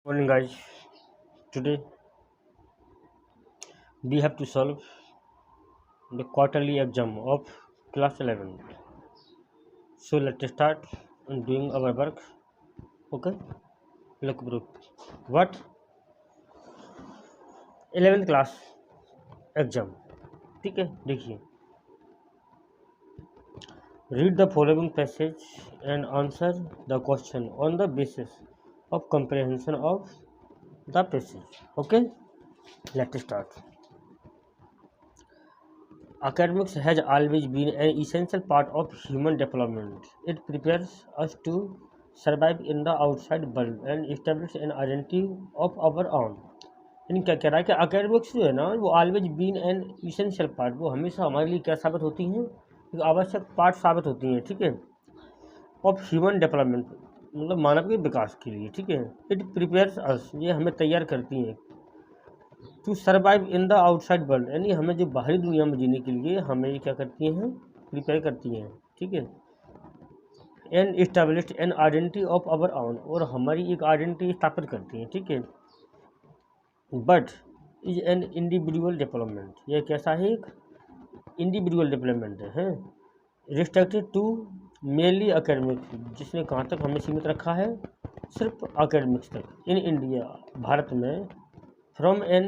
Morning, guys. Today we have to solve the quarterly exam of class 11. So let's start doing our work. Okay. Look, bro. What 11th class exam? ठीक है, देखिए. Read the following passage and answer the question on the basis of comprehension of the passage. Okay. Let's start. Academics has always been an essential part of human development. It prepares us to survive in the outside world and establish an identity of our own. यानी क्या कह रहा है कि academics जो है ना वो always been an essential part, वो हमेशा हमारे लिए क्या साबित होती हैं, एक आवश्यक पार्ट साबित होती हैं, ठीक है, ऑफ ह्यूमन डेवलपमेंट, मतलब मानव के विकास के लिए, ठीक है. इट प्रिपेयर्स अस, ये हमें तैयार करती हैं to survive in the outside world, यानी हमें जो बाहरी दुनिया में जीने के लिए हमें ये क्या करती हैं, प्रिपेयर करती हैं, ठीक है. And established an identity of our own, और हमारी एक आइडेंटिटी स्थापित करती हैं, ठीक है. But is an individual development, यह कैसा है, एक इंडिविजुअल डेवलपमेंट है, रिस्ट्रिक्टेड टू मेनली अकेडमिक्स, जिसने कहाँ तक हमें सीमित रखा है, सिर्फ अकेडमिक्स तक. इन इंडिया, भारत में, फ्रॉम एन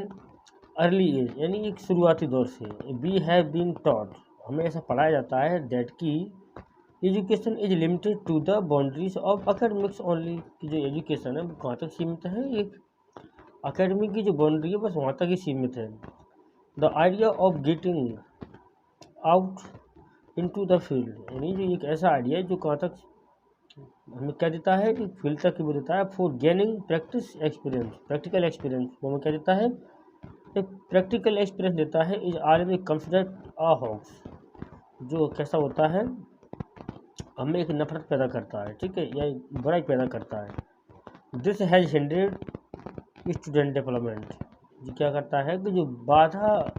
अर्ली एज, यानी एक शुरुआती दौर से, वी हैव बीन टॉट, हमें ऐसा पढ़ाया जाता है दैट की education is limited to the boundaries of academics only, कि जो एजुकेशन है वो कहाँ तक सीमित है, एक अकेडमिक की जो बाउंड्री है बस वहाँ तक ही सीमित है. The idea of getting out into the field, यानी जो एक ऐसा आइडिया है जो कहाँ तक हमें क्या देता है, कि फील्ड तक ही वो देता है. For gaining practice experience, practical experience, वो हमें क्या देता है, एक प्रैक्टिकल एक्सपीरियंस देता है. Is always considered a hoax, जो कैसा होता है, हमें एक नफरत पैदा करता है, ठीक है, या बुराई पैदा करता है. दिस हैज हिंड्रेड स्टूडेंट डेवलपमेंट, जो क्या करता है कि जो बाधा,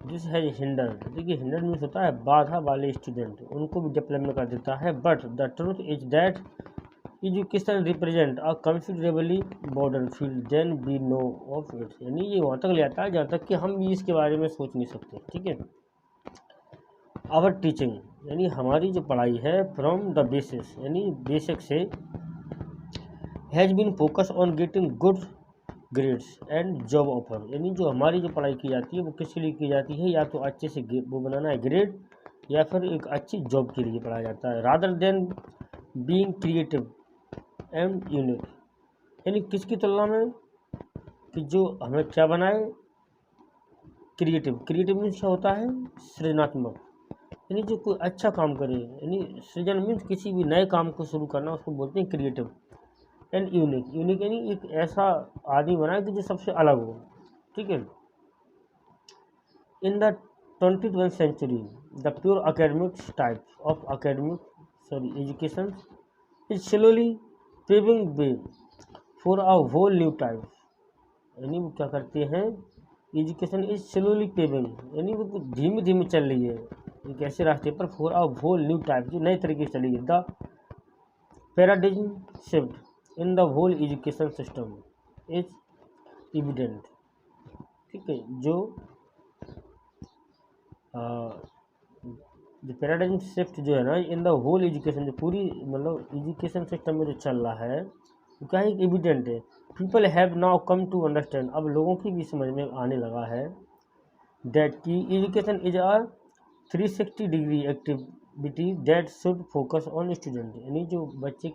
दिस हैज हिंडर, देखिए हिंडर मीन्स होता है बाधा वाले स्टूडेंट, उनको भी डेवलपमेंट कर देता है. But the truth is that education represent a considerably border field than we know of it, यानी ये वहाँ तक ले आता है जहाँ तक कि हम भी इसके बारे में सोच नहीं सकते, ठीक है. आवर टीचिंग, यानी हमारी जो पढ़ाई है, फ्रॉम द बेसिस, यानी बेसिक से, has been focus on getting good grades and job offer, यानी जो हमारी जो पढ़ाई की जाती है वो किसके लिए की जाती है, या तो अच्छे से वो बनाना है ग्रेड, या फिर एक अच्छी जॉब के लिए पढ़ाया जाता है. Rather than being creative and unique, यानी किसकी तुलना में, कि जो हमें क्या बनाए, क्रिएटिव. क्रिएटिव मीन्स क्या होता है, सृजनात्मक, यानी जो कोई अच्छा काम करे, यानी सृजन मीन्स किसी भी नए काम को शुरू करना, उसको बोलते हैं क्रिएटिव. एंड यूनिक, यूनिक यानी एक ऐसा आदमी बनाए कि जो सबसे अलग हो, ठीक है. In the 21st century the pure academics type of education is slowly paving way for a whole new type, यानी वो क्या करते हैं, एजुकेशन इज स्लोली पेविंग, यानी वो धीमे धीमे चल रही है एक ऐसे रास्ते पर, for a whole new type, जो नए तरीके से चली है. The paradigm shift in the whole education system is evident, ठीक है. जो पैराडाइम शिफ्ट जो है ना इन द होल एजुकेशन, जो पूरी मतलब एजुकेशन सिस्टम में जो चल रहा है वो क्या है, एविडेंट है. People have now come to understand, अब लोगों की भी समझ में आने लगा है दैट की education is a 360 degree activity that should focus on student, यानी जो बच्चे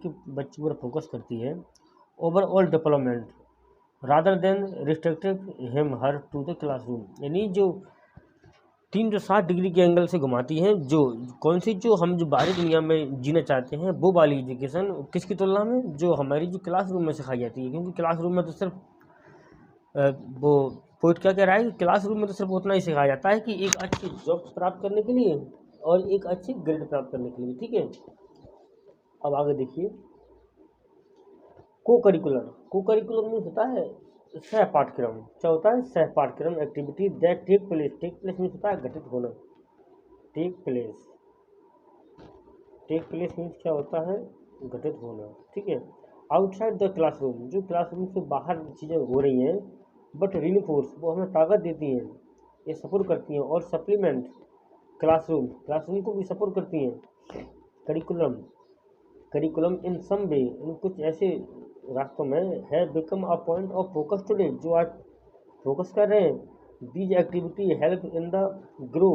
पर फोकस करती है overall development rather than restricted him her to the classroom, यानी जो 360 डिग्री के एंगल से घुमाती हैं, जो कौन सी, जो हम जो बाहरी दुनिया में जीना चाहते हैं वो वाली एजुकेशन, किसकी तुलना में, जो हमारी जो क्लासरूम में सिखाई जाती है. क्योंकि क्लासरूम में तो सिर्फ वो पोइट क्या कह रहा है कि क्लासरूम में तो सिर्फ उतना ही सिखाया जाता है कि एक अच्छी जॉब प्राप्त करने के लिए और एक अच्छी ग्रेड प्राप्त करने के लिए, ठीक है. अब आगे देखिए, को करिकुलर मीन्स होता है सह पाठ्यक्रम, क्या होता है, सह पाठ्यक्रम activity that take place means होता है घटित होना, टेक प्लेस मीन्स क्या होता है, घटित होना, ठीक है. आउटसाइड द क्लासरूम, जो क्लासरूम से बाहर चीज़ें हो रही हैं, बट रीइंफोर्स, वो हमें ताकत देती हैं, ये सपोर्ट करती हैं, और सप्लीमेंट क्लासरूम, क्लासरूम को भी सपोर्ट करती हैं। करिकुलम, करिकुलम इन सम वे, इन कुछ ऐसे रास्तों में है become a point of focus today, जो आज फोकस कर रहे हैं। These activity help in the grow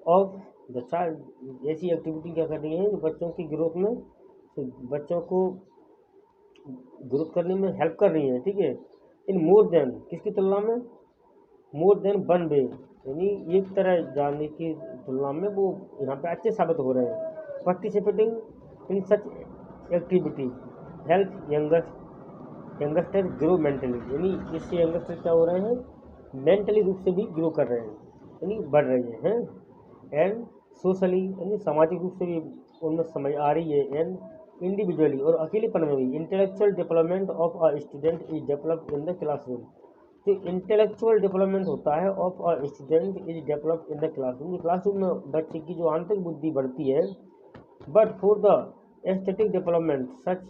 of the child, ऐसी एक्टिविटी क्या कर रही हैं जो बच्चों की ग्रोथ में, तो बच्चों को ग्रोथ करने में हेल्प कर रही हैं, ठीक है। इन मोर देन, किसकी तुलना में, मोर देन वन वे, यानी एक तरह जानने की तुलना में वो यहाँ पे अच्छे साबित हो रहे हैं। Participating in such activity help youngster grow mentally, यानी इससे यंगस्टर क्या हो रहे हैं, मेंटली रूप से भी ग्रो कर रहे हैं, यानी बढ़ रहे हैं। एंड सोशली, यानी सामाजिक रूप से भी उनमें समझ आ रही है। एंड इंडिविजुअली, और अकेलेपन में भी, intellectual development of a student is developed in the classroom, जो इंटेलेक्चुअल डेवलपमेंट होता है of a student is developed in the classroom, classroom में बच्चे की जो आंतरिक बुद्धि बढ़ती है। But for the aesthetic development such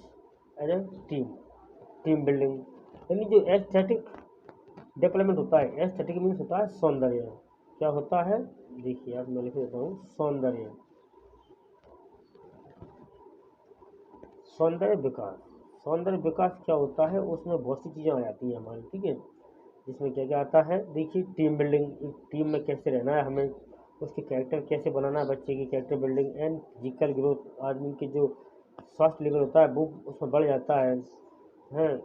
as a team, team building, यानी जो एस्थेटिक डेवलपमेंट होता है, एस्थेटिक मीन्स होता है सौंदर्य, क्या होता है, देखिए आप मैं लिख देता हूँ, सौंदर्य, सौंदर्य विकास, सौंदर्य विकास क्या होता है, उसमें बहुत सी चीज़ें आ जाती हैं हमारी, ठीक है। जिसमें क्या क्या आता है, देखिए टीम बिल्डिंग, एक टीम में कैसे रहना है हमें, उसके कैरेक्टर कैसे बनाना है, बच्चे की character building, and physical growth, आदमी के जो स्वास्थ्य लेवल होता है वो उसमें बढ़ जाता है। हैं,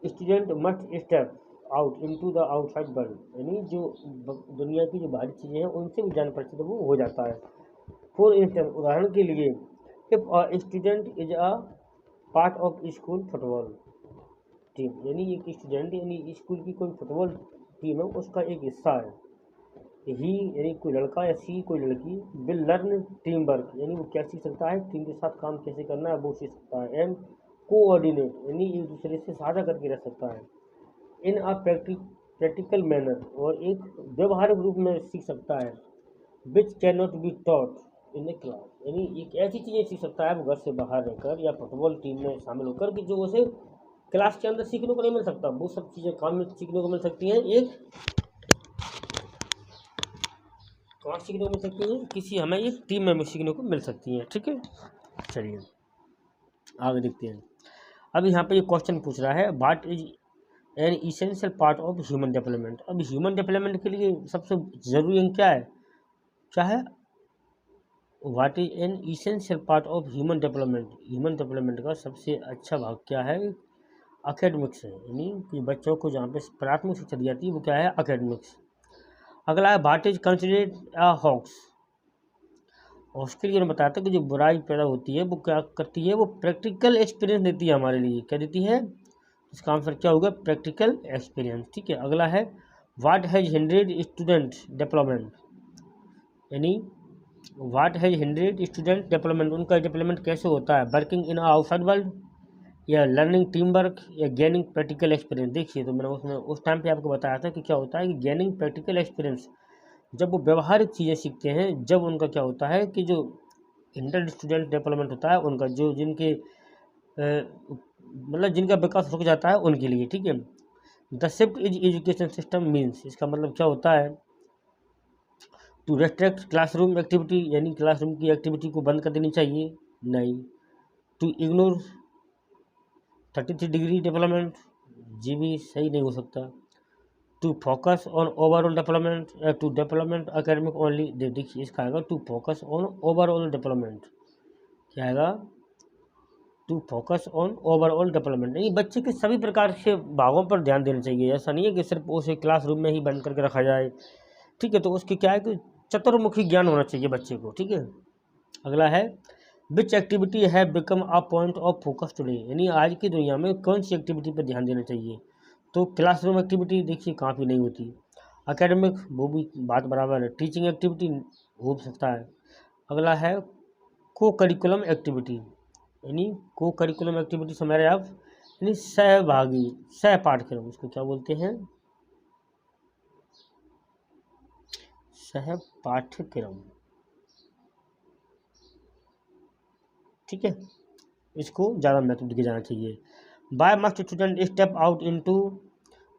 student must step out into the outside world, यानी जो दुनिया की जो बाहरी चीज़ें हैं उनसे भी जान परिचित वो हो जाता है। फॉर इंस्टेंस, उदाहरण के लिए, if a student is a part of school football team, यानी एक स्टूडेंट यानी स्कूल की कोई फुटबॉल टीम है उसका एक हिस्सा है, ही यानी कोई लड़का या सी कोई लड़की विल लर्न टीम वर्क, यानी वो क्या सीख सकता है, टीम के साथ काम कैसे करना है वो सीख सकता है। एंड कोऑर्डिनेट, यानी एक दूसरे से साझा करके रह सकता है। इन अ प्रैक्टिकल मैनर, और एक व्यवहारिक रूप में सीख सकता है। Which can not be taught in A class, यानी एक ऐसी चीज़ें सीख सकता है वो घर से बाहर रहकर या फुटबॉल टीम में शामिल होकर कि जो उसे क्लास के अंदर सीखने को नहीं मिल सकता, वो सब चीज़ें काम में सीखने को मिल सकती हैं, एक कहाँ सीखने को मिल सकती हैं, किसी हमें एक टीम में सीखने को मिल सकती हैं, ठीक है। चलिए आगे देखते हैं। अब यहाँ पे ये क्वेश्चन पूछ रहा है, what is an essential part of human development. अब ह्यूमन डेवलपमेंट के लिए सबसे ज़रूरी अंग क्या है, क्या है, what is an essential part of human development, human development का सबसे अच्छा भाग क्या है, अकेडमिक्स है, यानी कि बच्चों को जहाँ पे प्राथमिक शिक्षा दी जाती है वो क्या है, अकेडमिक्स। अगला है what is considered a hoax, उसके लिए बताया था कि जो बुराई पैदा होती है वो क्या करती है, वो प्रैक्टिकल एक्सपीरियंस देती है हमारे लिए, क्या देती है, इसका आंसर क्या होगा, प्रैक्टिकल एक्सपीरियंस, ठीक है। अगला है व्हाट हैज हिंड्रेड स्टूडेंट डेवलपमेंट, यानी व्हाट हैज हिंड्रेड स्टूडेंट डेवलपमेंट, उनका डेवलपमेंट कैसे होता है, वर्किंग इन आउटसाइड वर्ल्ड, या लर्निंग टीम वर्क, या गेनिंग प्रैक्टिकल एक्सपीरियंस। देखिए तो मैंने उसमें उस टाइम पे आपको बताया था कि क्या होता है कि गेनिंग प्रैक्टिकल एक्सपीरियंस, जब वो व्यवहारिक चीज़ें सीखते हैं, जब उनका क्या होता है कि जो इंटर स्टूडेंट डेवलपमेंट होता है उनका, जो जिनके मतलब जिनका विकास रुक जाता है उनके लिए, ठीक है। The shift is education system means, इसका मतलब क्या होता है, टू रेस्ट्रिक्ट क्लासरूम एक्टिविटी, यानी क्लासरूम की एक्टिविटी को बंद कर देनी चाहिए, नहीं। टू इग्नोर 33 डिग्री डेवलपमेंट, जी भी सही नहीं हो सकता। To focus on overall development, to development academic only, देखिए इसका आएगा to focus on overall development, क्या आएगा, to focus on overall development, यानी बच्चे के सभी प्रकार के भागों पर ध्यान देना चाहिए, ऐसा नहीं है कि सिर्फ उसे क्लासरूम में ही बंद करके रखा जाए, ठीक है। तो उसके क्या है कि चतुर्मुखी ज्ञान होना चाहिए बच्चे को, ठीक है। अगला है विच एक्टिविटी है become a point of focus today, यानी आज की दुनिया में कौन सी एक्टिविटी पर ध्यान देना चाहिए, तो क्लासरूम एक्टिविटी देखिए काफ़ी नहीं होती, अकेडमिक वो भी बात बराबर है, टीचिंग एक्टिविटी हो सकता है। अगला है को करिकुलम एक्टिविटी, यानी को करिकुलम एक्टिविटी समझ रहे आप, यानी सहभागी, सह पाठ्यक्रम, उसको क्या बोलते हैं, सह पाठ्यक्रम, ठीक है। इसको ज़्यादा महत्व दिया जाना चाहिए। Why must student step out into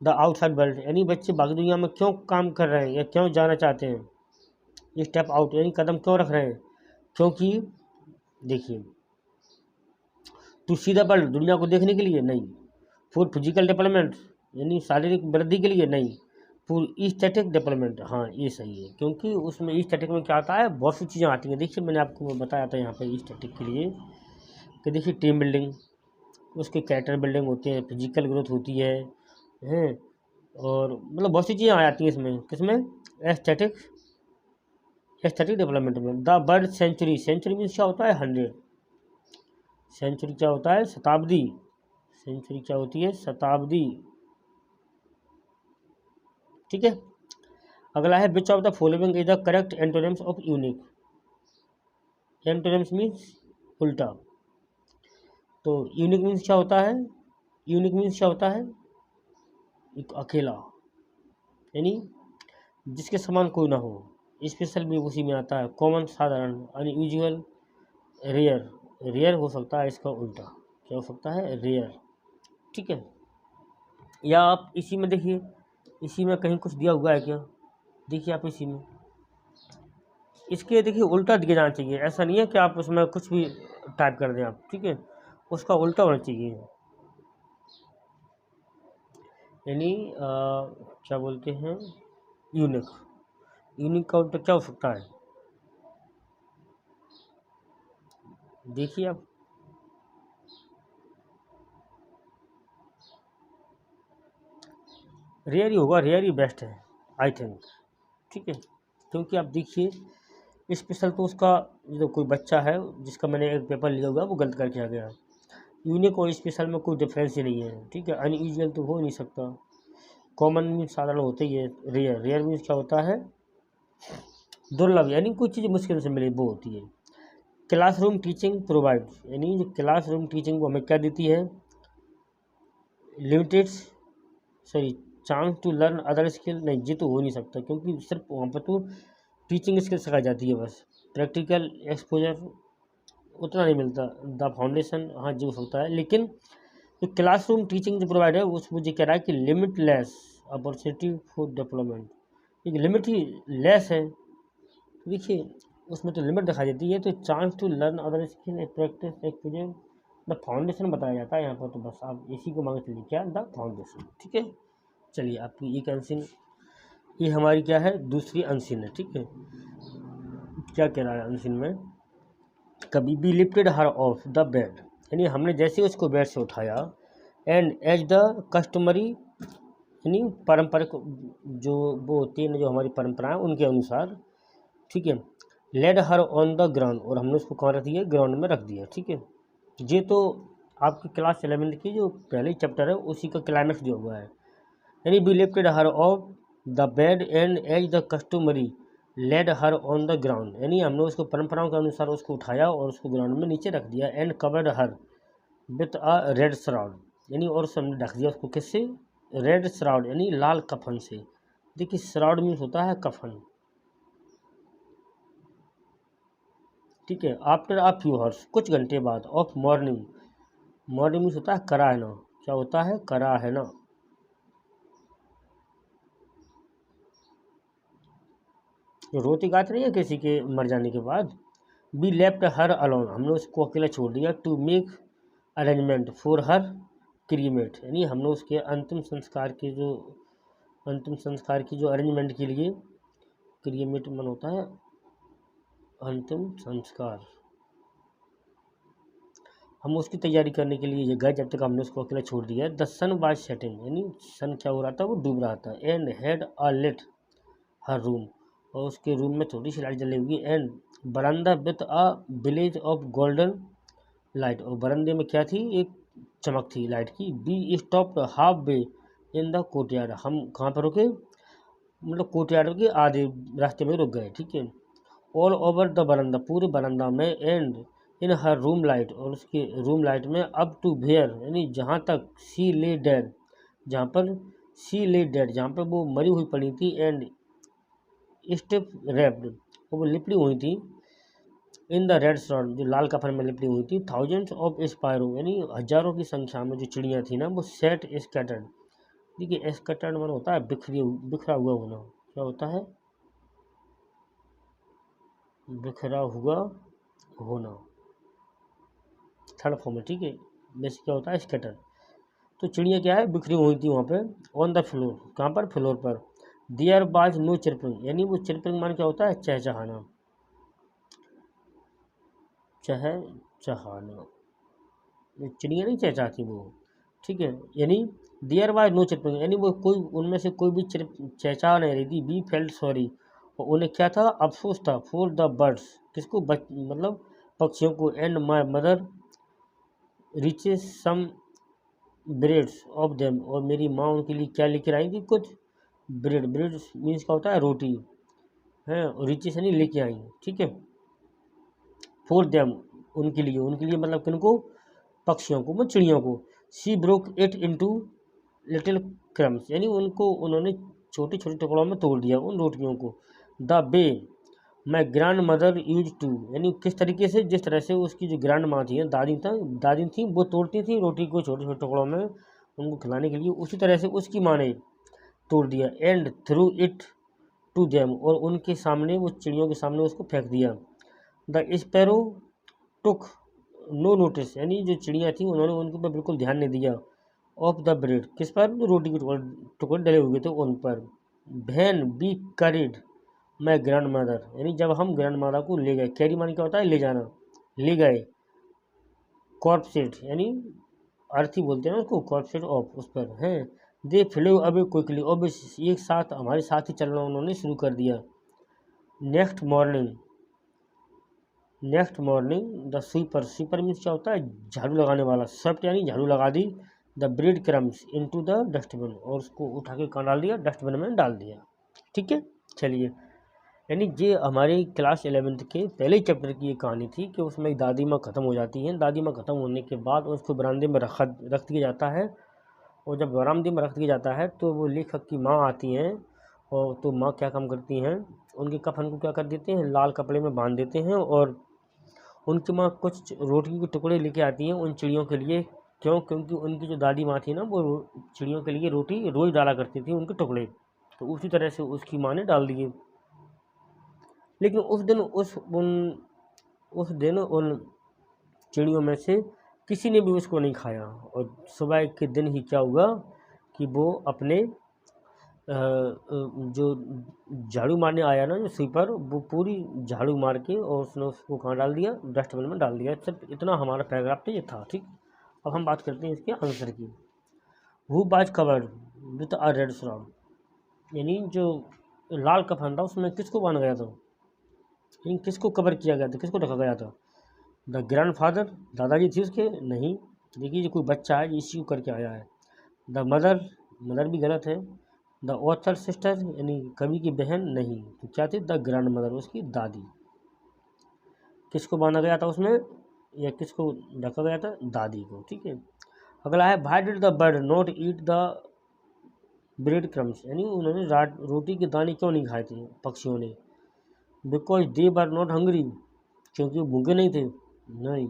the outside world, यानी बच्चे बाकी दुनिया में क्यों काम कर रहे हैं या क्यों जाना चाहते हैं। स्टेप आउट यानी कदम क्यों रख रहे हैं, क्योंकि देखिए टू सी द वर्ल्ड, दुनिया को देखने के लिए नहीं, फॉर फिजिकल डेवलपमेंट यानी शारीरिक वृद्धि के लिए नहीं, फॉर स्टैटिक डेवलपमेंट, हाँ ये सही है, क्योंकि उसमें स्टैटिक में क्या आता है, बहुत सी चीज़ें आती हैं। देखिए मैंने आपको बताया था यहाँ पर स्टैटिक के लिए कि देखिए टीम बिल्डिंग, उसके कैरेक्टर बिल्डिंग होती है, फिजिकल ग्रोथ होती है हैं, और मतलब बहुत सी चीज़ें आ जाती हैं इसमें, किसमें, एस्थेटिक डेवलपमेंट में। The third century, century means क्या होता है, 100, सेंचुरी क्या होता है, शताब्दी, सेंचुरी क्या होती है, शताब्दी, ठीक है। अगला है which of the following is the correct antonyms of unique, antonyms means उल्टा, तो यूनिक मीन्स क्या होता है, यूनिक मीन्स क्या होता है, एक अकेला, यानी जिसके समान कोई ना हो, स्पेशल भी उसी में आता है, कॉमन साधारण, अनयूजुअल, रेयर, रेयर हो सकता है इसका उल्टा, क्या हो सकता है, रेयर, ठीक है। या आप इसी में देखिए, इसी में कहीं कुछ दिया हुआ है क्या, देखिए आप इसी में, इसके देखिए उल्टा दिया जाना चाहिए, ऐसा नहीं है कि आप उसमें कुछ भी टाइप कर दें आप, ठीक है, उसका उल्टा होना चाहिए, यानी क्या बोलते हैं, यूनिक, यूनिक का उल्टा क्या हो सकता है, देखिए आप, रेयर ही होगा, रेयर ही बेस्ट है आई थिंक, ठीक है, क्योंकि आप देखिए स्पेशल तो उसका, जो कोई बच्चा है जिसका मैंने एक पेपर लिया हुआ है वो गलत करके आ गया, यूनिक और स्पेशल में कोई डिफरेंस ही नहीं है, ठीक है, अनयूजुअल तो हो ही नहीं सकता, कॉमन मीन्स साधारण होते ही है, रेयर, रेयर मीन्स क्या होता है, दुर्लभ, यानी कोई चीज़ मुश्किल से मिले वो होती है। क्लासरूम टीचिंग प्रोवाइड, यानी जो क्लासरूम टीचिंग वो हमें क्या देती है, limited, sorry, chance to learn other skill, नहीं ये तो हो नहीं सकता, क्योंकि सिर्फ वहाँ पर तो टीचिंग स्किल सिखाई जाती है बस, प्रैक्टिकल एक्सपोजर उतना नहीं मिलता, द फाउंडेशन, हाँ जो हो सकता है, लेकिन जो क्लासरूम टीचिंग जो प्रोवाइड है उस मुझे कह रहा है कि लिमिटलेस अपॉर्चुनिटी फॉर डेवलपमेंट, एक लिमिट ही लेस है, देखिए उसमें तो लिमिट दिखाई देती है, तो chance to learn other skill, practice experience, the foundation बताया जाता है यहाँ पर, तो बस आप इसी को मांग चलिए, क्या, द फाउंडेशन, ठीक है। चलिए आपकी एक अनसिन, ये हमारी क्या है, दूसरी अनसिन है, ठीक है। क्या कह रहा है अनसिन में, कभी भी lifted her off the bed, यानी हमने जैसे उसको बेड से उठाया, एंड एज द कस्टमरी, यानी पारंपरिक जो वो होती है ना, जो हमारी परंपराएं उनके अनुसार, ठीक है, laid her on the ground, और हमने उसको कहाँ रख दिया, ग्राउंड में रख दिया, ठीक है। ये तो आपकी क्लास 11 की जो पहले चैप्टर है उसी का क्लाइमेक्स दिया हुआ है, यानी be lifted her off the bed and as the customary laid her on the ground, यानी हमने उसको परंपराओं के अनुसार उसको उठाया और उसको ग्राउंड में नीचे रख दिया, and covered her with a red shroud, यानी और हमने ढक दिया उसको किससे, रेड श्राउड, यानी लाल कफन से। देखिए श्राउड मीन्स होता है कफन, ठीक है। आफ्टर अ फ्यू हॉर्स, कुछ घंटे बाद, ऑफ मॉर्निंग, मॉर्निंग मीन्स होता है करा है ना, क्या होता है, करा है ना, जो रोती गाती नहीं है किसी के मर जाने के बाद, बी लेफ्ट हर अलोन, हमने उसको अकेला छोड़ दिया, to make arrangement for her cremate, यानी हमने उसके अंतिम संस्कार की जो अरेंजमेंट के लिए, क्रीमेट मन होता है अंतिम संस्कार, हम उसकी तैयारी करने के लिए गए, जब तक हमने उसको अकेला छोड़ दिया। द सन वाज सेटिंग, यानी सन क्या हो रहा था, वो डूब रहा था, and had a lit her room, और उसके रूम में छोटी सी लाइट जली हुई, एंड बरामदा with a village of golden light, और बरामदे में क्या थी, एक चमक थी लाइट की। Be stopped half way in the courtyard, हम कहाँ पर रुके, मतलब कोर्टयार्ड के आधे रास्ते में रुक गए, ठीक है। ऑल ओवर द बरामदा, पूरे बरामदा में, and in her room light, और उसके रूम लाइट में, अप टू वेयर, यानी जहाँ तक, सी ले डेड, जहाँ पर सी ले डेड, जहाँ पर वो मरी हुई पड़ी थी, एंड स्टेप रैप्ड, वो लिपटी हुई थी इन द रेड शॉर्ट, जो लाल कफन में लिपटी हुई थी, थाउजेंड्स ऑफ स्पायरो, यानी हजारों की संख्या में जो चिड़ियाँ थी ना, वो सेट स्कैटर्ड। देखिए स्कैटर्ड मन होता है बिखरा हुआ होना। क्या होता है? बिखरा हुआ होना, थर्ड फॉर्म है, ठीक है। वैसे क्या होता है? स्कैटर। तो चिड़िया क्या है? बिखरी हुई थी वहाँ पे, ऑन द फ्लोर। कहाँ पर? फ्लोर पर। देयर बाज नो चिरपिंग, यानी वो चिरपिंग मान क्या होता है? चहचहाना, चहचहाना। चिड़िया नहीं चहचहाती वो, ठीक है। यानी देयर बाज नो चिरपिंग, यानी वो कोई उनमें से कोई भी चहचहा नहीं रही थी। बी फेल्ट सॉरी, और उन्हें क्या था? अफसोस था। फॉर द बर्ड्स, किसको? मतलब पक्षियों को। And my mother reaches some breads of them, और मेरी माँ उनके लिए क्या लेकर आई थी? कुछ ब्रेड। ब्रेड मीन्स क्या होता है? रोटी है। रिचेस यानी लेके आई, ठीक है। फॉर देम, उनके लिए मतलब किनको? पक्षियों को, मतलब चिड़ियों को। She broke it into little crumbs, यानी उन्होंने छोटे छोटे टुकड़ों में तोड़ दिया उन रोटियों को। The way my grandmother use to, यानी किस तरीके से? जिस तरह से उसकी जो ग्रैंड माँ थी, दादी थी, वो तोड़ती थी रोटी को छोटे छोटे टुकड़ों में उनको खिलाने के लिए, उसी तरह से उसकी माँ ने तोड़ दिया। And threw it to them, और उनके सामने, वो चिड़ियों के सामने उसको फेंक दिया। The sparrow took no notice, यानी जो चिड़िया थी उन्होंने उनके ऊपर बिल्कुल ध्यान नहीं दिया। ऑफ द ब्रेड, किस पर? जो रोटी के टुकड़े डले हुए थे उन पर। When be carried my grandmother, यानी जब हम ग्रैंड मदर को ले गए। कैरी मान क्या होता है? ले जाना, ले गए। कॉर्पसेट, यानी अर्थी बोलते हैं ना उसको, कॉर्पसेट ऑफ, उस पर हैं। दे फ्लेव अवे क्विकली, और एक साथ हमारे साथ ही चलना उन्होंने शुरू कर दिया। Next morning, the sweeper, sweeper means क्या होता है? झाड़ू लगाने वाला। स्वेप्ट यानी झाड़ू लगा दी। The bread crumbs into the dustbin, और उसको उठा के कहाँ डाल दिया? डस्टबिन में डाल दिया, ठीक है। चलिए, यानी ये हमारे क्लास 11th के पहले चैप्टर की ये कहानी थी कि उसमें एक दादी माँ ख़त्म हो जाती हैं। दादी माँ ख़त्म होने के बाद उसको बरामदे में रख दिया जाता है, और जब बरामदे में रख दिया जाता है तो वो लेखक की माँ आती हैं, और तो माँ क्या काम करती हैं? उनके कफन को क्या कर देते हैं? लाल कपड़े में बांध देते हैं, और उनकी माँ कुछ रोटी के टुकड़े लेके आती हैं उन चिड़ियों के लिए। क्यों? क्योंकि उनकी जो दादी माँ थी ना, वो चिड़ियों के लिए रोटी रोज़ डाला करती थी, उनके टुकड़े। तो उसी तरह से उसकी माँ ने डाल दिए। लेकिन उस दिन उन चिड़ियों में से किसी ने भी उसको नहीं खाया, और सुबह के दिन ही क्या हुआ कि वो अपने जो झाड़ू मारने आया ना, जो स्वीपर, वो पूरी झाड़ू मार के और उसने उसको कहाँ डाल दिया? डस्टबिन में डाल दिया। सिर्फ इतना हमारा पैराग्राफ तो ये था, ठीक। अब हम बात करते हैं इसके आंसर की। हु बाज covered with a red shroud, यानी जो लाल कफन था उसमें किसको बांधा गया था? यानी किसको कवर किया गया था? किसको ढका गया था? द ग्रैंड फादर, दादाजी थी उसके? नहीं। देखिए जो कोई बच्चा है इसी को करके आया है। द मदर, मदर भी गलत है। द ऑथर सिस्टर, यानी कवि की बहन? नहीं। तो क्या थी? द ग्रैंड मदर, उसकी दादी। किसको बांधा गया था उसमें, या किसको ढका गया था? दादी को, ठीक है। अगला है, why did the bird not eat the bread crumbs, यानी उन्होंने रोटी के दाने क्यों नहीं खाए थे पक्षियों ने? Because they were not hungry, क्योंकि वो भूखे नहीं थे? नहीं।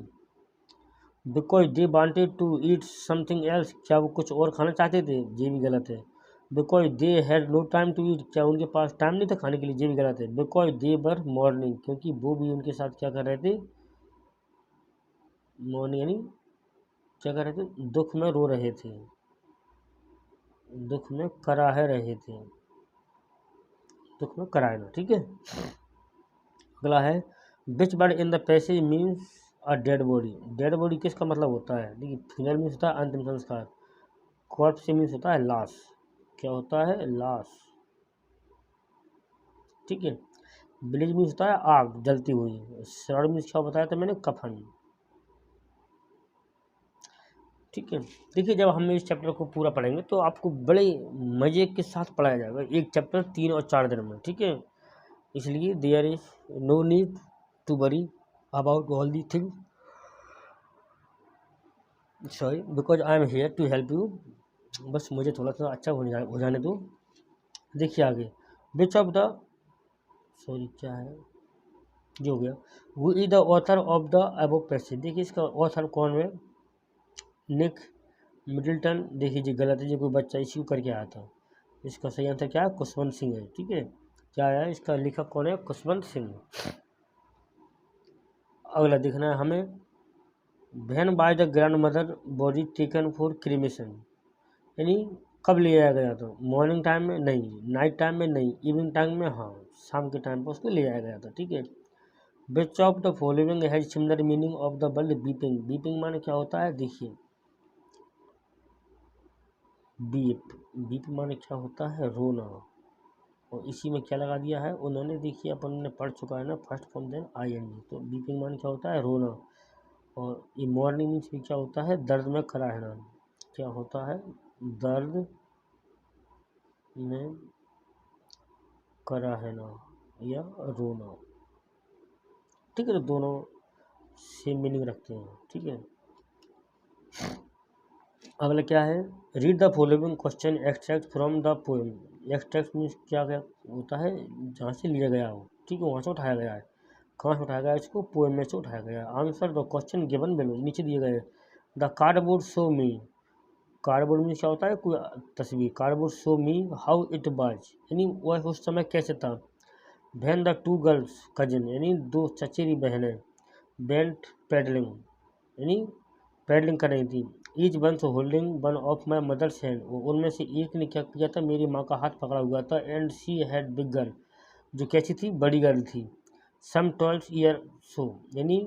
Because they wanted to eat something else, क्या वो कुछ और खाना चाहते थे? ये भी गलत है। Because they had no time to eat, क्या उनके पास टाइम नहीं था खाने के लिए? ये भी गलत है। बिकॉज दे वर मॉर्निंग, क्योंकि वो भी उनके साथ क्या कर रहे थे? मॉर्निंग यानी क्या कर रहे थे? दुख में रो रहे थे, दुख में कराह रहे थे, दुख में कराहना, ठीक है। अगला है, which word in the passage means a dead body, dead body किसका मतलब होता है? देखिए फ्यूनरल मीन्स होता है अंतिम संस्कार। कॉर्प्स से मीन्स होता है लाश, क्या होता है? लाश, ठीक है। विलेज मीन्स होता है आग जलती हुई। श्राउड मीन्स क्या बताया था मैंने? कफन, ठीक है। देखिए जब हम इस चैप्टर को पूरा पढ़ेंगे तो आपको बड़े मज़े के साथ पढ़ाया जाएगा, एक चैप्टर 3 और 4 दिन में, ठीक है। इसलिए there is no need to worry about all the thing, sorry, because I am here to help you. बस मुझे थोड़ा सा अच्छा हो जाने दो। देखिए आगे, विच ऑफ द, सॉरी क्या है, जो हो गया। वो is the author of the above passage, देखिए इसका ऑथर कौन है, निक मिडिल्टन। देखिए जी गलत है, जो कोई बच्चा इश्यू करके आया था। इसका सही आंसर क्या है, खुशवंत सिंह है। ठीक है, क्या है इसका लेखक कौन है, खुशवंत सिंह। अगला देखना है हमें, when by the grand mother body taken for cremation, यानी कब ले आया गया था, मॉर्निंग टाइम में नहीं, नाइट टाइम में नहीं, इवनिंग टाइम में हाँ, शाम के टाइम पर उसको ले आया गया था। ठीक है, which of the following has similar meaning of the word beeping, beeping माने क्या होता है, देखिए बीप, बीप माने क्या होता है, रोना, और इसी में क्या लगा दिया है उन्होंने, देखिए अपन ने पढ़ चुका है ना, फर्स्ट फॉर्म देन आईएनजी। तो बीपिंग माने क्या होता है, रोना, और ये मॉर्निंग मीन्स भी क्या होता है, दर्द में कराहना, क्या होता है, दर्द में कराहना या रोना। ठीक है, तो दोनों सेम मीनिंग रखते हैं। ठीक है, अगला क्या है, read the following question extract from the poem. Extract means क्या क्या होता है, जहाँ से लिया गया हो। ठीक है, वहाँ से उठाया गया है, कहाँ से उठाया गया है, इसको पोएम में से उठाया गया है। Answer the question given below, नीचे दिए गए। The cardboard show me, cardboard means क्या होता है, कोई तस्वीर, cardboard show me how it was, यानी वह उस समय कैसे था। When the two girls cousin, यानी दो चचेरी बहनें, बेल्ट पेडलिंग, यानी पैडलिंग कर रही थी। Each one holding one of my mother's hand, उनमें से एक ने क्या किया था, मेरी माँ का हाथ पकड़ा हुआ था। And she had big girl, जो कैसी थी, बड़ी गर्ल थी। सम 12 ईयर सो, यानी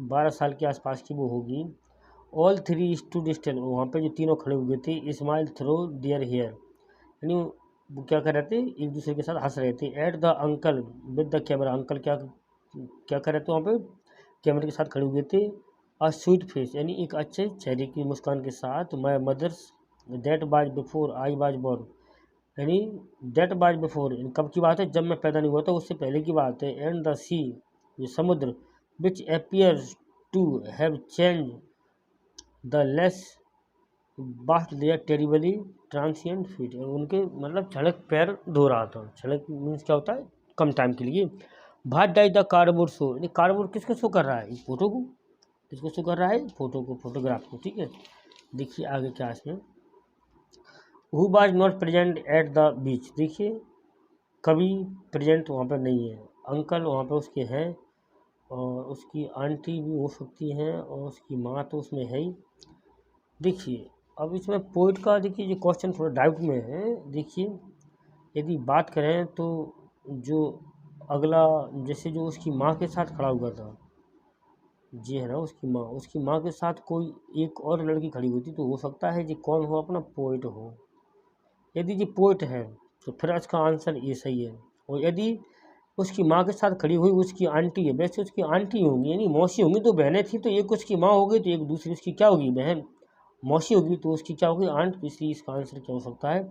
12 साल के आसपास की वो होगी। ऑल थ्री स्टूड स्टिल, वहाँ पे जो तीनों खड़े हुए थे। स्माइल थ्रो देयर हेयर, यानी वो क्या कर रहे थे, एक दूसरे के साथ हंस रहे थे। At the uncle with the camera, uncle क्या क्या कर रहे थे वहाँ पे, कैमरे के साथ खड़े हुए थे। अ स्वीट फेस, यानी एक अच्छे चेहरे की मुस्कान के साथ। माई मदर्स दैट बाज बिफोर आई बाज बॉर्न, यानी दैट बाज बिफोर, कब की बात है, जब मैं पैदा नहीं हुआ था उससे पहले की बात है। एंड द सी, ये समुद्र, which appears to have change the less bast their terribly transient feet, उनके मतलब झड़क पैर धो रहा था। झड़क मीन्स क्या होता है, कम टाइम के लिए। भाट डाई द कार्डबोर्ड शो, यानी कार्डबोर्ड किसको शो कर रहा है, फोटो को, किसको शो कर रहा है, फोटो को, फोटोग्राफ को। ठीक है, देखिए आगे क्या इसमें, who was not present at the beach, देखिए कभी प्रेजेंट वहाँ पर नहीं है। अंकल वहाँ पर उसके हैं, और उसकी आंटी भी हो सकती हैं, और उसकी माँ तो उसमें है ही। देखिए अब इसमें पोइट का, देखिए ये क्वेश्चन थोड़ा डाउट में है। देखिए यदि बात करें तो जो अगला, जैसे जो उसकी माँ के साथ खड़ा हुआ था, जी है ना, उसकी माँ के साथ कोई एक और लड़की खड़ी हुई थी, तो हो सकता है जी कौन हो, अपना पोइट हो। यदि जी पोइट है तो फिर इसका आंसर ये सही है। और यदि उसकी माँ के साथ खड़ी हुई उसकी आंटी है, वैसे उसकी आंटी होंगी, यानी मौसी होंगी, तो बहनें थी, तो एक उसकी माँ होगी, तो एक दूसरी उसकी क्या होगी, बहन, मौसी होगी, तो उसकी क्या होगी, आंट। इसलिए इसका आंसर क्या हो सकता है,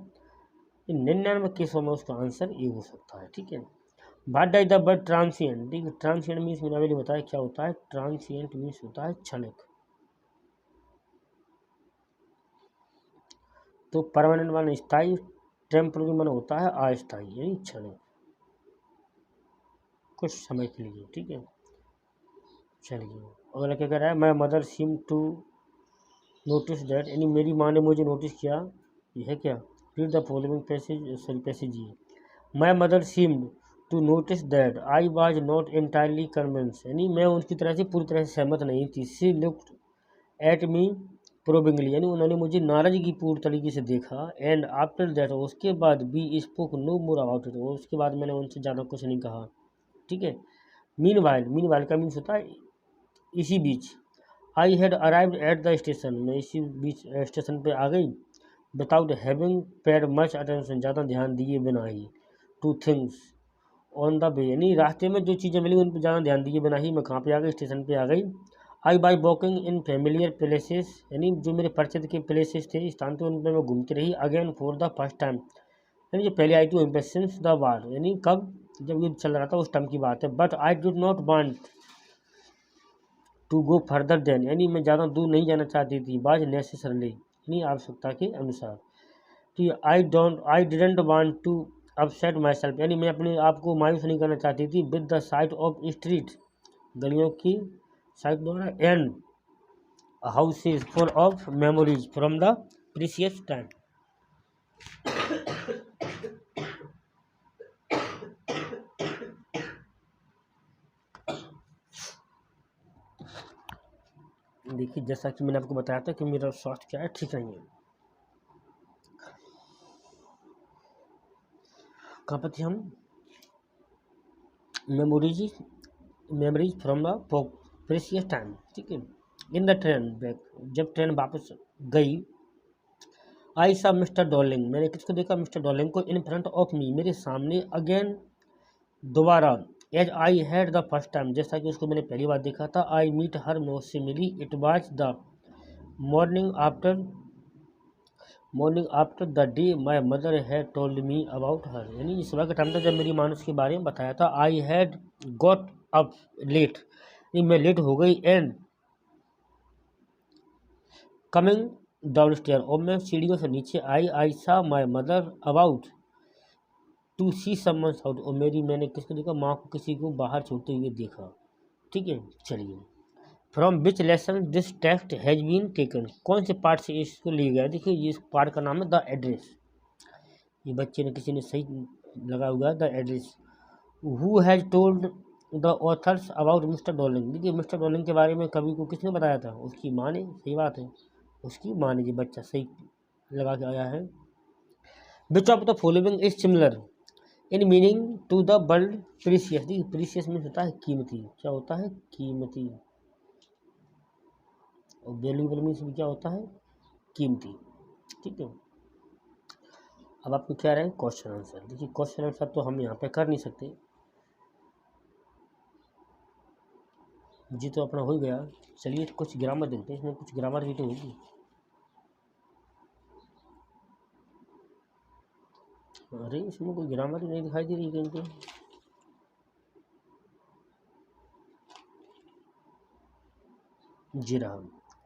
99 केसों में उसका आंसर ये हो सकता है। ठीक है, भाट डाई द बर्ड ट्रांसिएंट, देखिए ट्रांसिएंट मीन्स मैंने अभी बताया क्या होता है, ट्रांसिएंट मीन्स होता है क्षणिक। तो परमानेंट माने स्थायी, टेम्पररी माने होता है अस्थायी, यानी क्षणिक, कुछ समय के लिए। ठीक है, चलिए अगला क्या कह रहा है, my mother seem to notice that, यानी मेरी माँ ने मुझे नोटिस किया, ये है क्या, read the following passage, sorry passage ये, my mother seemed to notice that I was not entirely convince, यानी मैं उनकी तरह से पूरी तरह से सहमत नहीं थी। सी लुक्ड एट मी प्रोबिंगली, यानी उन्होंने मुझे नाराजगी पूर्ण तरीके से देखा। एंड आफ्टर दैट, उसके बाद be spoke no more about it, और उसके बाद मैंने उनसे ज़्यादा कुछ नहीं कहा। ठीक है, मीन वाइल का मीन्स होता है इसी बीच। I had arrived at the station, मैं इसी बीच स्टेशन पे आ गई। Without having paid much attention, ज़्यादा ध्यान दिए बिना ही। Two things on the way, यानी रास्ते में जो चीज़ें मिली उन पर ज़्यादा ध्यान दिए बिना ही मैं कहाँ पे आ गई, स्टेशन पे आ गई। I by walking in familiar places, यानी जो मेरे परिचित के प्लेसेस थे, स्थान थे, उन पर मैं घूमती रही। Again for the first time, यानी जो पहले आई थी इम्प्रेशंस द वार, यानी कब, जब युद्ध चल रहा था उस टाइम की बात है। But I did not want to go further then, यानी मैं ज़्यादा दूर नहीं जाना चाहती थी। बाज नेसेसरली, यानी आवश्यकता के अनुसार। कि I didn't want to upset myself, यानी मैं अपने आप को मायूस नहीं करना चाहती थी। With the site of street गलियों की साइड द्वारा, and house is full of memories from the precious time. देखिए जैसा कि मैंने आपको बताया था कि मेरा स्वास्थ्य क्या है, ठीक नहीं है। कहाँ पर थे हम? Memories from the precious time, ठीक है। इन द ट्रेन बैक, जब ट्रेन वापस गई, आई सा मिस्टर डॉर्लिंग, मैंने किसको देखा? मिस्टर डॉर्लिंग को, इन फ्रंट ऑफ मी, मेरे सामने, अगेन, दोबारा, as I had the first time, जैसा कि उसको मैंने पहली बार देखा था। आई मीट हर, मैं उससे मिली। It was the morning after the day my mother had told me about her, यानी सुबह का टाइम था जब मेरी माँ ने उसके बारे में बताया था। I had got up late, मैं लेट हो गई। एंड कमिंग डाउन स्टेयर, और मैं सीढ़ियों से नीचे आई। I saw my mother about to see someone out, और मैंने किसको देखा? माँ को किसी को बाहर छोड़ते हुए देखा, ठीक है। चलिए, from which lesson this text has been taken, कौन से पार्ट से इसको लिया गया? देखिए ये इस पार्ट का नाम है द एड्रेस। ये बच्चे ने, किसी ने सही लगा हुआ है, the address. Who has told the author's about mister Darling, देखिए मिस्टर डॉर्लिंग के बारे में कवि को किसने बताया था? उसकी माँ ने, सही बात है, उसकी माँ ने। ये बच्चा सही लगा के आया है। Which of the following is similar in meaning to the word precious, देखिए प्रीसियस मीन्स होता है कीमती, क्या होता है? कीमती। और वैल्यूएबल मीन्स भी क्या होता है? कीमती, ठीक है। अब आपको क्या रहे? Question answer. देखिए क्वेश्चन आंसर तो हम यहाँ पे कर नहीं सकते, जी तो अपना हो गया। चलिए कुछ ग्रामर देखते हैं, इसमें कुछ ग्रामर भी तो होगी। अरे इसमें कोई ग्रामर ही नहीं दिखाई दे रही कहीं पे। जी रहा,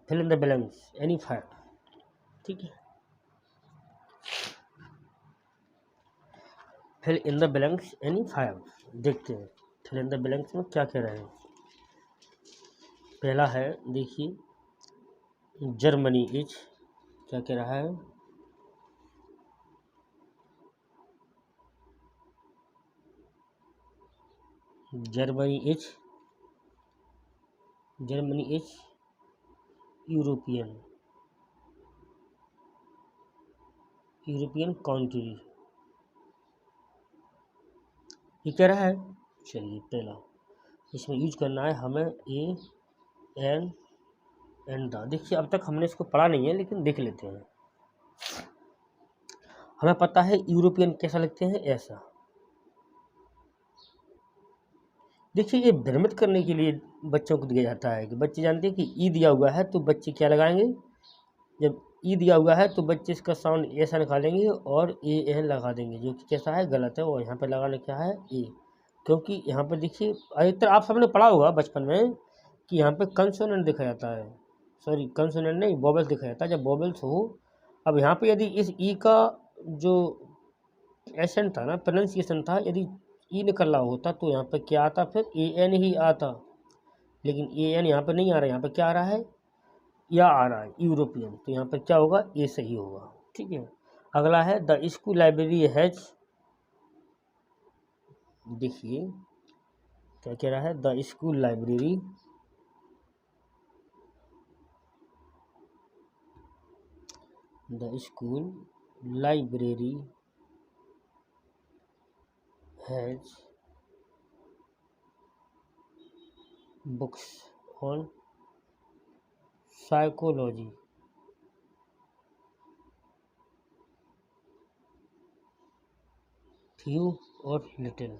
fill in the blanks any fact, ठीक है। Fill in the blanks any fact, देखते हैं फिल इन द ब्लैंक्स में क्या कह रहे हैं। पहला है, देखिए, जर्मनी इज, क्या कह रहा है? जर्मनी इज यूरोपियन कंट्री, ये कह रहा है। चलिए पहला, इसमें यूज करना है हमें ए एन एंड द। देखिए अब तक हमने इसको पढ़ा नहीं है, लेकिन देख लेते हैं। हमें पता है यूरोपियन कैसा लिखते हैं, ऐसा। देखिए ये भ्रमित करने के लिए बच्चों को दिया जाता है कि बच्चे जानते हैं कि ई दिया हुआ है तो बच्चे क्या लगाएंगे? जब ई दिया हुआ है तो बच्चे इसका साउंड ऐसा निकालेंगे और ए एन लगा देंगे, जो कि कैसा है? गलत है। और यहाँ पर लगाना क्या है? ए, क्योंकि यहाँ पर देखिए अधिकतर आप सबने पढ़ा होगा बचपन में कि यहाँ पे कंसोनेंट दिखा जाता है, सॉरी कंसोनेंट नहीं, वोवेल्स दिखा जाता है जब वोवेल्स हो। अब यहाँ पे यदि इस ई का जो एसेंट था ना, प्रोनाउंसिएशन था, यदि ई निकल रहा होता तो यहाँ पे क्या आता? फिर ए एन ही आता। लेकिन ए एन यहाँ पे नहीं आ रहा है, यहाँ पे क्या आ रहा है? या आ रहा है यूरोपियन, तो यहाँ पर क्या होगा? ए सही होगा, ठीक है। अगला है द स्कूल लाइब्रेरी हैज, देखिए क्या कह रहा है? The school library has books on psychology, few और लिटिल,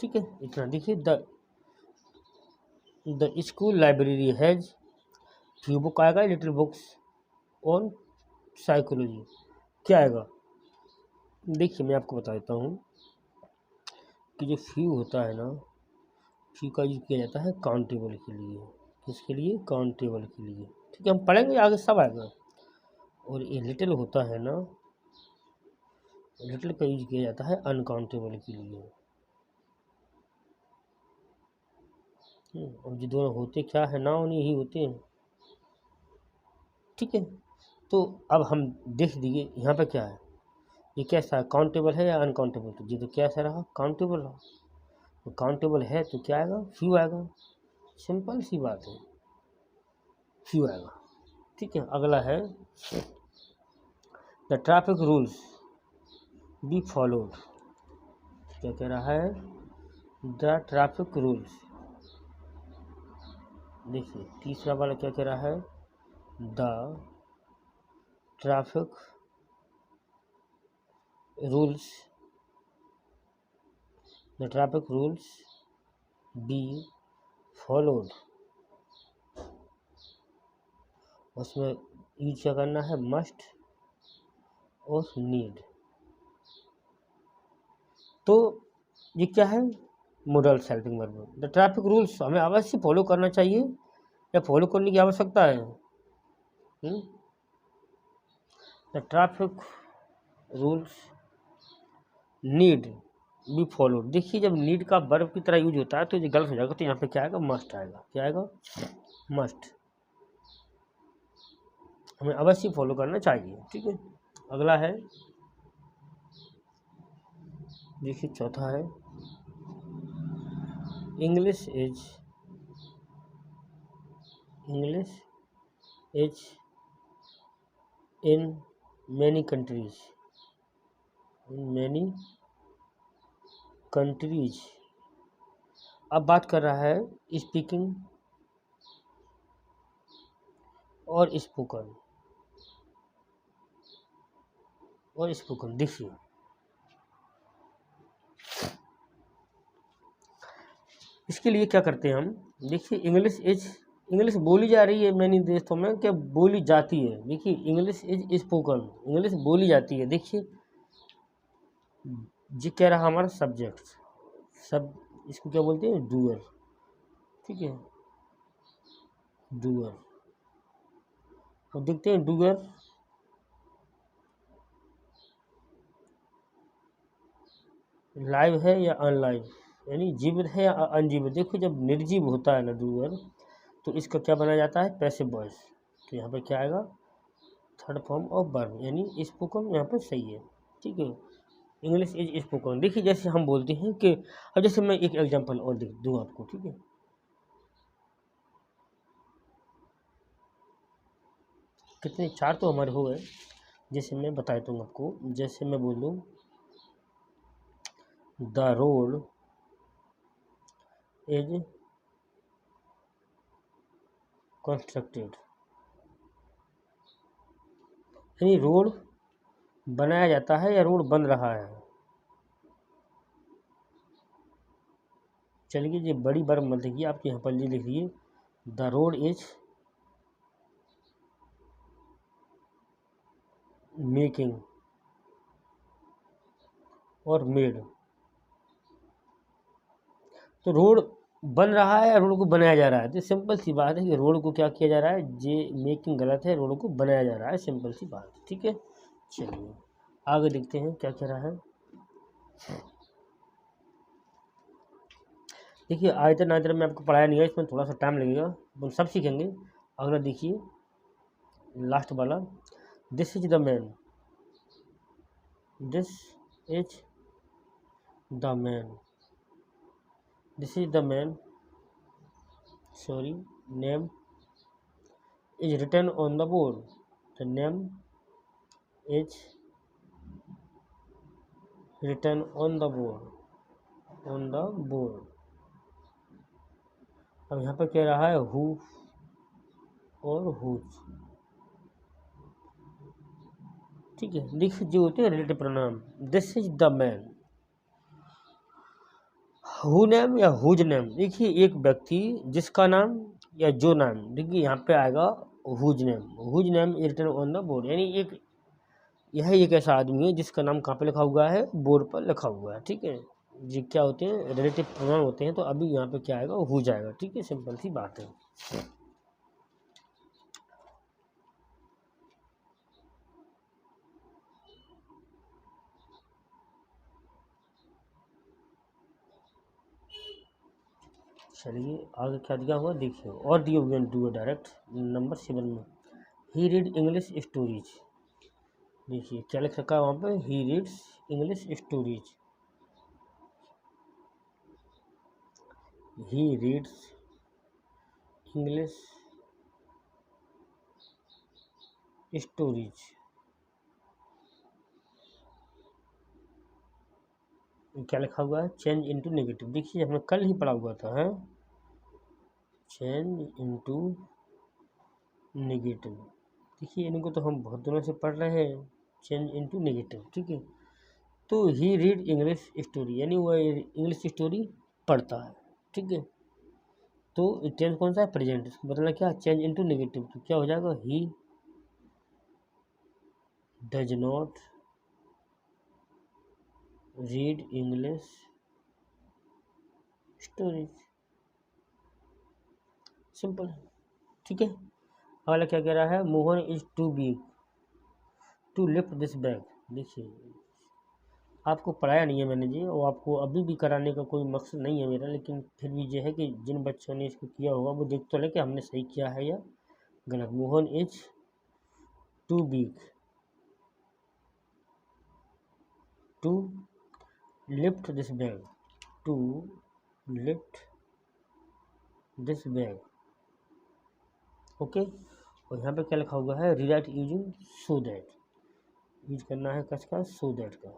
ठीक है। इतना देखिए, the school library has few book आएगा, लिटिल बुक्स ऑन साइकोलॉजी क्या आएगा? देखिए मैं आपको बता देता हूँ कि जो फ्यू होता है ना, फ्यू का यूज किया जाता है काउंटेबल के लिए। किसके लिए? काउंटेबल के लिए, ठीक है। हम पढ़ेंगे आगे सब आएगा। और ये लिटिल होता है ना, लिटिल का यूज किया जाता है अनकाउंटेबल के लिए। और ये दोनों होते क्या है, नाउन यही होते हैं। ठीक है, तो अब हम देख दिए यहाँ पे क्या है, ये कैसा है, काउंटेबल है या अनकाउंटेबल, तो ये तो कैसा रहा, काउंटेबल रहा। तो काउंटेबल है तो क्या आएगा, फ्यू आएगा, सिंपल सी बात है, फ्यू आएगा। ठीक है, अगला है the traffic rules be followed. क्या कह रहा है, द ट्रैफिक रूल्स, देखिए तीसरा वाला क्या कह रहा है, the traffic rules, the traffic rules be followed. उसमें यूज क्या करना है, मस्ट और नीड। तो ये क्या है, model helping verb. The traffic rules हमें अवश्य फॉलो करना चाहिए या फॉलो करने की आवश्यकता है। The traffic rules need be follow. देखिए जब नीड का वर्ब की तरह यूज होता है तो ये गलत हो जाएगा, तो यहाँ पे क्या आएगा, मस्ट आएगा। क्या आएगा, मस्ट, हमें अवश्य फॉलो करना चाहिए। ठीक है, अगला है, देखिए चौथा है, English is in many countries, अब बात कर रहा है स्पीकिंग और स्पोकन। देखिए इसके लिए क्या करते हैं हम, देखिए इंग्लिश बोली जा रही है मैनी देशों में, क्या बोली जाती है। देखिए इंग्लिश इज स्पोकन, इंग्लिश बोली जाती है। देखिए जी कह रहा हमारा सब्जेक्ट, सब इसको क्या बोलते हैं, डूअर। ठीक है, डूअर। अब देखते हैं डूअर लाइव है या अनलाइव, यानी जीवित है या अनजीवित। देखो जब निर्जीव होता है ना डूअर, तो इसका क्या बनाया जाता है, पैसिव वॉइस। तो यहाँ पे क्या आएगा, थर्ड फॉर्म ऑफ वर्ब, यानी स्पोकन यहाँ पे सही है। ठीक है, इंग्लिश इज स्पोकन। देखिए जैसे हम बोलते हैं कि, अब जैसे मैं एक एग्जांपल और दूँ आपको। ठीक है, कितने, चार तो हमारे हो गए। जैसे मैं बता देता हूँ आपको, जैसे मैं बोलूँ द रोड इज कंस्ट्रक्टेड, यानी रोड बनाया जाता है या रोड बन रहा है। चलिए ये बड़ी वर्ब मत लिखिए, आप यहाँ पर लिख लीजिए द रोड इज मेकिंग और मेड। तो रोड बन रहा है या रोड को बनाया जा रहा है, तो सिंपल सी बात है कि रोड को क्या किया जा रहा है, जे मेकिंग गलत है, रोड को बनाया जा रहा है, सिंपल सी बात। ठीक है, चलिए आगे देखते हैं क्या कह रहा है। देखिए आयतन नायतन में आपको पढ़ाया नहीं है, इसमें थोड़ा सा टाइम लगेगा, हम सब सीखेंगे। अगला देखिए लास्ट वाला, this is the man, this is the man, this is the man, sorry, name is written on the board, the name is written on the board। अब यहाँ पर कह रहा है हु और हुज। ठीक है, देखिए जो होते हैं relative pronoun, this is the man, who name या हुज नेम। देखिए एक व्यक्ति जिसका नाम या जो नाम, देखिए यहाँ पे आएगा whose name is written on the board, यानी यह एक ऐसा आदमी है जिसका नाम कहाँ पे लिखा हुआ है, बोर्ड पर लिखा हुआ है। ठीक है, ये क्या होते हैं, रिलेटिव प्रोनाउन होते हैं। तो अभी यहाँ पे क्या आएगा, हो जाएगा। ठीक है, सिंपल सी बात है। चलिए आगे क्या दिया हुआ देखिए, और दिए हुए डू डायरेक्ट नंबर 7 में, ही रीड इंग्लिश स्टोरीज। देखिए क्या लिख रखा है वहाँ पे, he reads English stories, he reads English stories. क्या लिखा हुआ है, चेंज इनटू नेगेटिव। देखिए हमने कल ही पढ़ा हुआ था, है चेंज इनटू नेगेटिव। देखिए इनको तो हम बहुत दिनों से पढ़ रहे हैं, चेंज इनटू नेगेटिव, ठीक है। तो ही रीड इंग्लिश स्टोरी, यानी वह इंग्लिश स्टोरी पढ़ता है, ठीक है। तो टेंस कौन सा है, प्रेजेंट, इसको बदलना क्या, चेंज इनटू नेगेटिव, तो क्या हो जाएगा, he does not read English stories, simple, ठीक है। अगला क्या कह रहा है, Mohan is too weak to lift this bag. देखिए आपको पढ़ाया नहीं है मैंने जी, और आपको अभी भी कराने का कोई मकसद नहीं है मेरा, लेकिन फिर भी ये है कि जिन बच्चों ने इसको किया होगा वो देख तो ले कि हमने सही किया है या गलत। Mohan is too weak to lift this bag, to lift this bag, okay. और यहाँ पे क्या लिखा हुआ है, rewrite using so that, use करना है किसका, सो दैट का,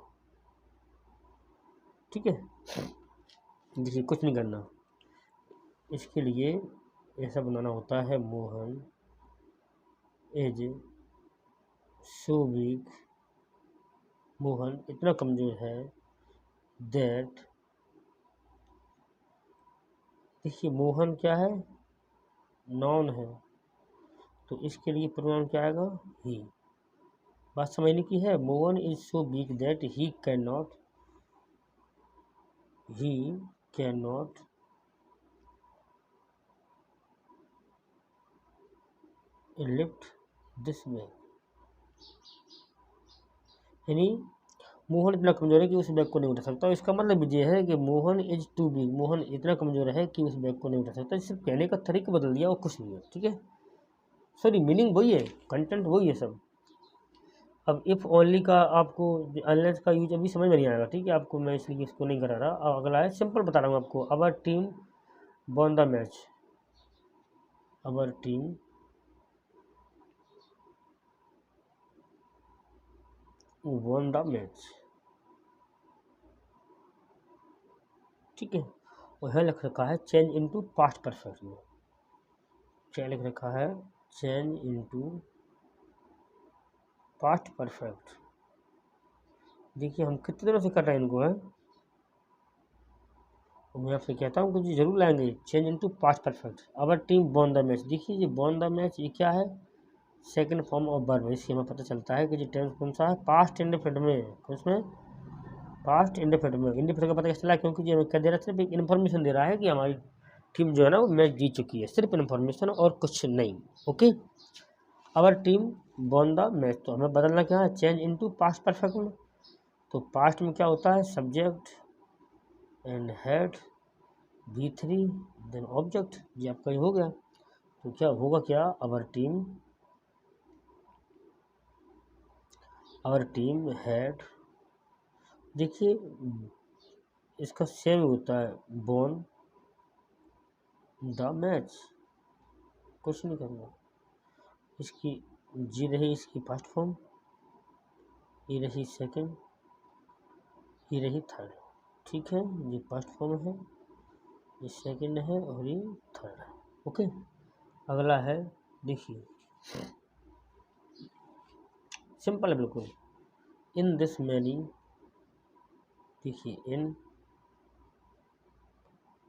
ठीक है। देखिए कुछ नहीं करना, इसके लिए ऐसा बनाना होता है, Mohan is so weak, Mohan इतना कमज़ोर है, दैट, देखिए मोहन क्या है, नॉन है, तो इसके लिए प्रोनाउन क्या आएगा, ही। बात समझने की है, Mohan is so weak that he can not lift this bag, यानी मोहन इतना कमज़ोर है कि उस बैग को नहीं उठा सकता। इसका मतलब ये है कि Mohan is too weak, Mohan इतना कमज़ोर है कि उस बैग को नहीं उठा सकता। सिर्फ कहने का तरीका बदल दिया और कुछ नहीं है, ठीक है। सॉरी मीनिंग वही है, कंटेंट वही है सब। अब इफ़ ओनली का आपको अनलेस का यूज अभी समझ में नहीं आएगा, ठीक है, आपको मैं इसलिए इसको नहीं करा रहा। अब अगला है, सिंपल बता रहा हूँ आपको, our team won the match, our team won the match, ठीक है। और यहाँ लिख रखा है चेंज इनटू पास्ट परफेक्ट में, क्या लिख रखा है, चेंज इनटू पास्ट परफेक्ट। देखिए हम कितने दिनों से कर रहे हैं इनको, है, और मैं आपसे कहता हूँ कि जरूर लाएंगे, change into past perfect. Our team won the match, देखिए ये वॉन द मैच ये क्या है, सेकंड फॉर्म ऑफ वर्ब, इससे हमें पता चलता है कि जो टेंस कौन सा है, पास्ट इंडेफिनिट में, उसमें पास्ट इंडेफिनिट में। इंडेफिनिट का पता कैसे चला, क्योंकि ये हमें क्या दे रहा है, सिर्फ एक इन्फॉर्मेशन दे रहा है कि हमारी टीम जो है ना वो मैच जीत चुकी है, सिर्फ इन्फॉर्मेशन और कुछ नहीं, okay. Our team won the match, तो हमें बदलना क्या है, चेंज इनटू पास्ट परफेक्ट में। तो पास्ट में क्या होता है, subject and head V3 then object, ये आपका ये हो गया। तो क्या होगा, क्या, आवर टीम हैड, देखिए इसका सेम होता है, बोन द मैच, कुछ नहीं करना। इसकी जी रही इसकी फर्स्ट फॉर्म, ये रही सेकंड, ये रही थर्ड, ठीक है। ये फर्स्ट फॉर्म है, ये सेकंड है और ये थर्ड है, ओके। अगला है, देखिए सिंपल है बिल्कुल, इन दिस मैनी, देखिए in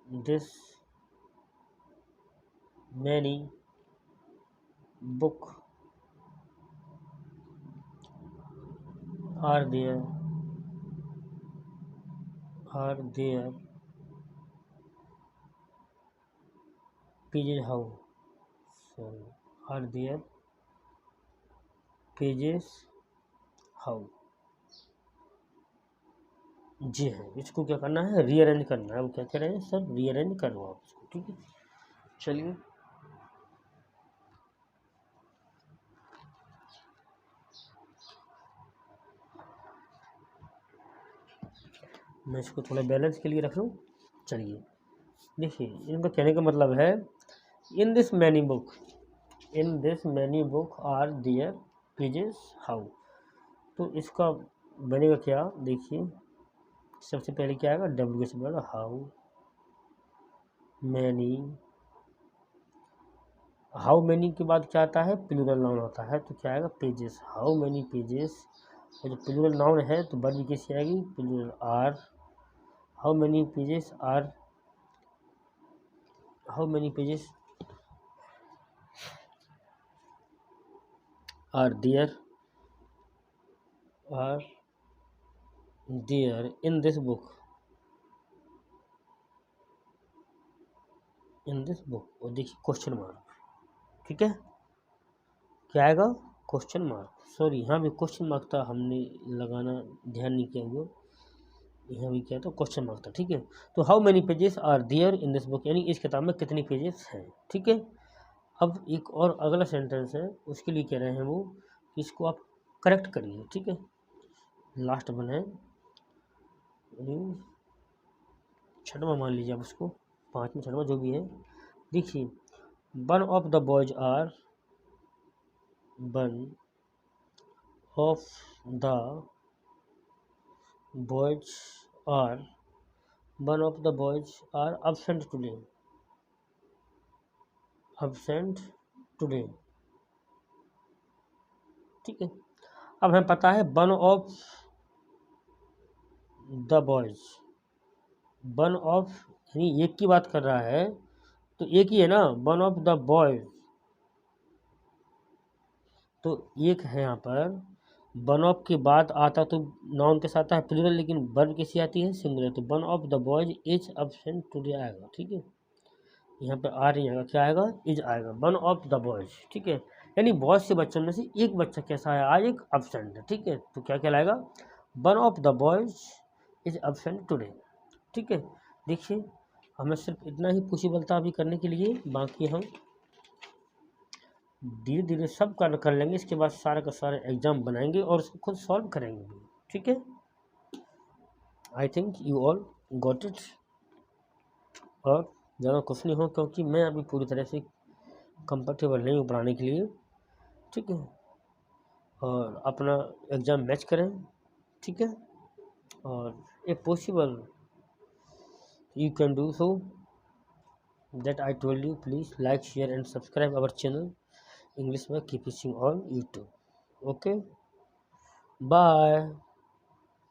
this many book are there pages, how, sorry, are there pages how, जी है। इसको क्या करना है, रीअरेंज करना है। वो क्या कह रहे हैं सर, रीअरेंज करो आप इसको, ठीक है, चलिए मैं इसको थोड़ा बैलेंस के लिए रख लूँ। चलिए देखिए, इनका कहने का मतलब है in this many book are there pages how. तो इसका बनेगा क्या, देखिए सबसे पहले क्या आएगा, डब्ल्यू के से बनेगा हाउ मैनी के बाद क्या आता है, प्लूरल नाउन होता है, तो क्या आएगा, पेजेस, हाउ मैनी पेजेस। और जो प्लूरल नाउन है तो वर्ब कैसी आएगी, plural are, how many pages are there in this book, और देखिए क्वेश्चन मार्क, ठीक है, क्या आएगा, क्वेश्चन मार्क। सॉरी, यहाँ भी क्वेश्चन मार्क था, हमने लगाना ध्यान नहीं किया हुआ, यहाँ भी क्या था, क्वेश्चन मार्क था, ठीक है। तो how many pages are there in this book, यानी इस किताब में कितनी पेजेस हैं, ठीक है। अब एक और अगला सेंटेंस है, उसके लिए कह रहे हैं वो कि इसको आप करेक्ट करिए, ठीक है। लास्ट वन है, छठवां मान लीजिए आप उसको, पाँचवा छठवां जो भी है। देखिए, one of the boys are one of the boys are absent today, ठीक है। अब हमें पता है one of the boys, one of यानी एक की बात कर रहा है, तो एक ही है ना, वन ऑफ द बॉयज, तो एक है यहाँ पर। वन ऑफ के बाद आता तो नाउन के साथ आता है प्लूरल, लेकिन वर्ब कैसी आती है, सिंगुलर, तो one of the boys is absent today आएगा, ठीक है। यहाँ पे आ नहीं आएगा, क्या आएगा, इज आएगा, वन ऑफ द बॉयज, ठीक है। यानी बहुत से बच्चों में से एक बच्चा कैसा है, आज एक absent है, ठीक है, तो क्या कहलाएगा, one of the boys is absent today, ठीक है। देखिए, हमें सिर्फ इतना ही पॉसिबल था अभी करने के लिए, बाकी हम धीरे धीरे सब कर लेंगे, इसके बाद सारा का सारा एग्जाम बनाएंगे और उसको खुद सॉल्व करेंगे भी, ठीक है। I think you all got it, और ज़्यादा कुछ नहीं हो, क्योंकि मैं अभी पूरी तरह से कंफर्टेबल नहीं हूँ पढ़ाने के लिए, ठीक है। और अपना एग्ज़ाम मैच करें, ठीक है। और if possible you can do so that I told you, please like, share and subscribe our channel English by Keep Teaching on YouTube. Okay, bye.